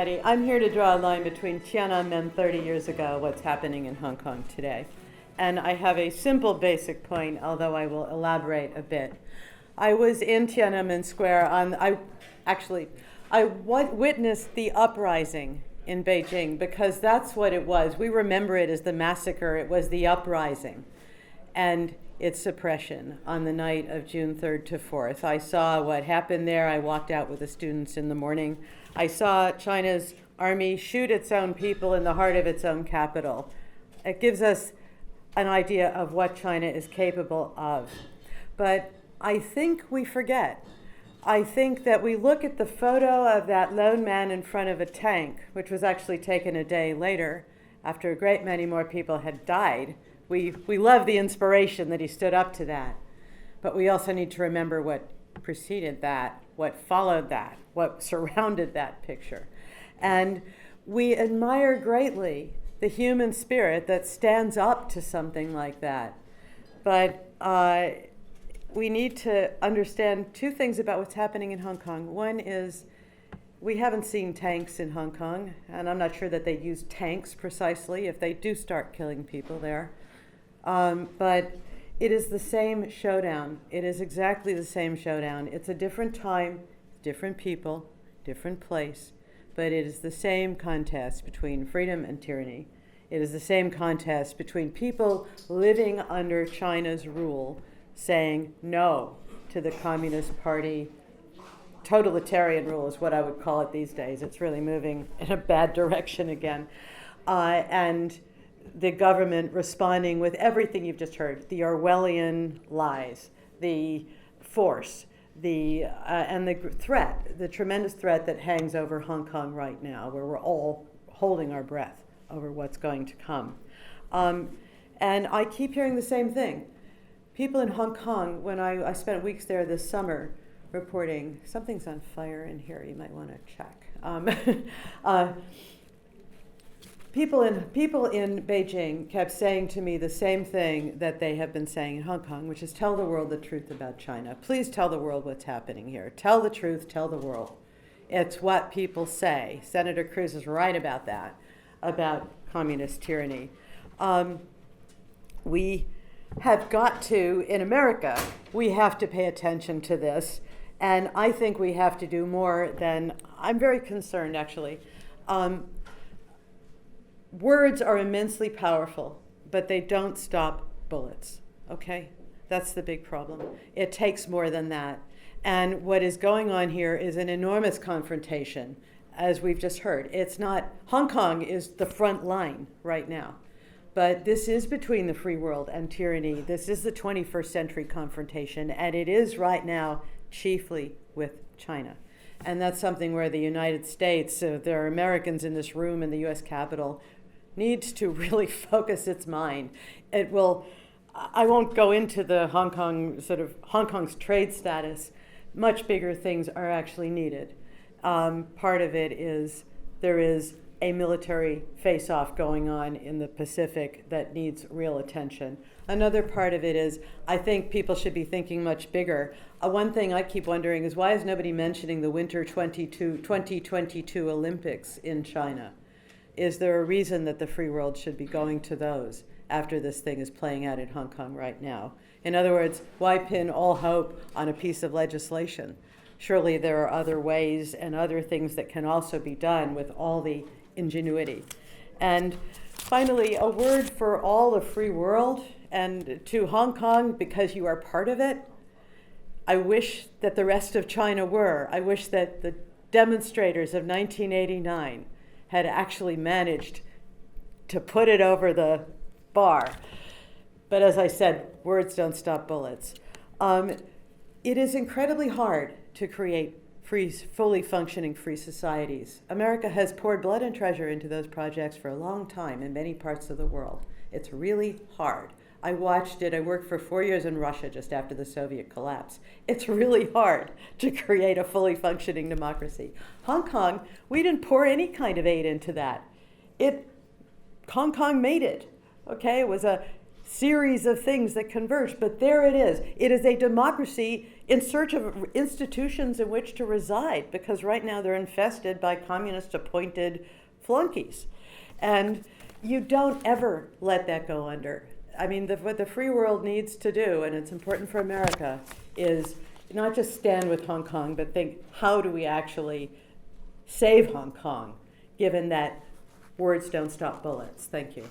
everybody. I'm here to draw a line between Tiananmen 30 years ago, what's happening in Hong Kong today. And I have a simple basic point, although I will elaborate a bit. I was in Tiananmen Square I witnessed the uprising in Beijing because that's what it was. We remember it as the massacre. It was the uprising and its suppression on the night of June 3rd to 4th. I saw what happened there. I walked out with the students in the morning. I saw China's army shoot its own people in the heart of its own capital. It gives us an idea of what China is capable of. But I think we forget. I think that we look at the photo of that lone man in front of a tank, which was actually taken a day later after a great many more people had died. We love the inspiration that he stood up to that. But we also need to remember what preceded that, what followed that, what surrounded that picture. And we admire greatly the human spirit that stands up to something like that. But we need to understand two things about what's happening in Hong Kong. One is we haven't seen tanks in Hong Kong, and I'm not sure that they use tanks precisely if they do start killing people there. But it is the same showdown. It is exactly the same showdown. It's a different time, different people, different place, but it is the same contest between freedom and tyranny. It is the same contest between people living under China's rule, saying no to the Communist Party. Totalitarian rule is what I would call it these days. It's really moving in a bad direction again. And the government responding with everything you've just heard, the Orwellian lies, the force, and the threat, the tremendous threat that hangs over Hong Kong right now, where we're all holding our breath over what's going to come. And I keep hearing the same thing. People in Hong Kong, when I spent weeks there this summer reporting, something's on fire in here, you might want to check. People in Beijing kept saying to me the same thing that they have been saying in Hong Kong, which is tell the world the truth about China. Please tell the world what's happening here. Tell the truth, tell the world. It's what people say. Senator Cruz is right about that, about communist tyranny. We have got to, in America, we have to pay attention to this. And I think we have to do more than, I'm very concerned actually. Words are immensely powerful, but they don't stop bullets, okay? That's the big problem. It takes more than that. And what is going on here is an enormous confrontation, as we've just heard. It's not, Hong Kong is the front line right now, but this is between the free world and tyranny. This is the 21st century confrontation, and it is right now chiefly with China. And that's something where the United States, there are Americans in this room in the US Capitol, needs to really focus its mind. It will, I won't go into the Hong Kong's trade status. Much bigger things are actually needed. Part of it is there is a military face-off going on in the Pacific that needs real attention. Another part of it is I think people should be thinking much bigger. One thing I keep wondering is why is nobody mentioning the Winter 2022 Olympics in China? Is there a reason that the free world should be going to those after this thing is playing out in Hong Kong right now? In other words, why pin all hope on a piece of legislation? Surely there are other ways and other things that can also be done with all the ingenuity. And finally, a word for all the free world and to Hong Kong, because you are part of it. I wish that the rest of China were. I wish that the demonstrators of 1989 had actually managed to put it over the bar. But as I said, words don't stop bullets. It is incredibly hard to create fully functioning free societies. America has poured blood and treasure into those projects for a long time in many parts of the world. It's really hard. I watched it. I worked for 4 years in Russia just after the Soviet collapse. It's really hard to create a fully functioning democracy. Hong Kong, we didn't pour any kind of aid into that. Hong Kong made it. Okay, it was a series of things that converge, but there it is. It is a democracy in search of institutions in which to reside, because right now they're infested by communist-appointed flunkies. And you don't ever let that go under. I mean, what the free world needs to do, and it's important for America, is not just stand with Hong Kong, but think, how do we actually save Hong Kong, given that words don't stop bullets? Thank you.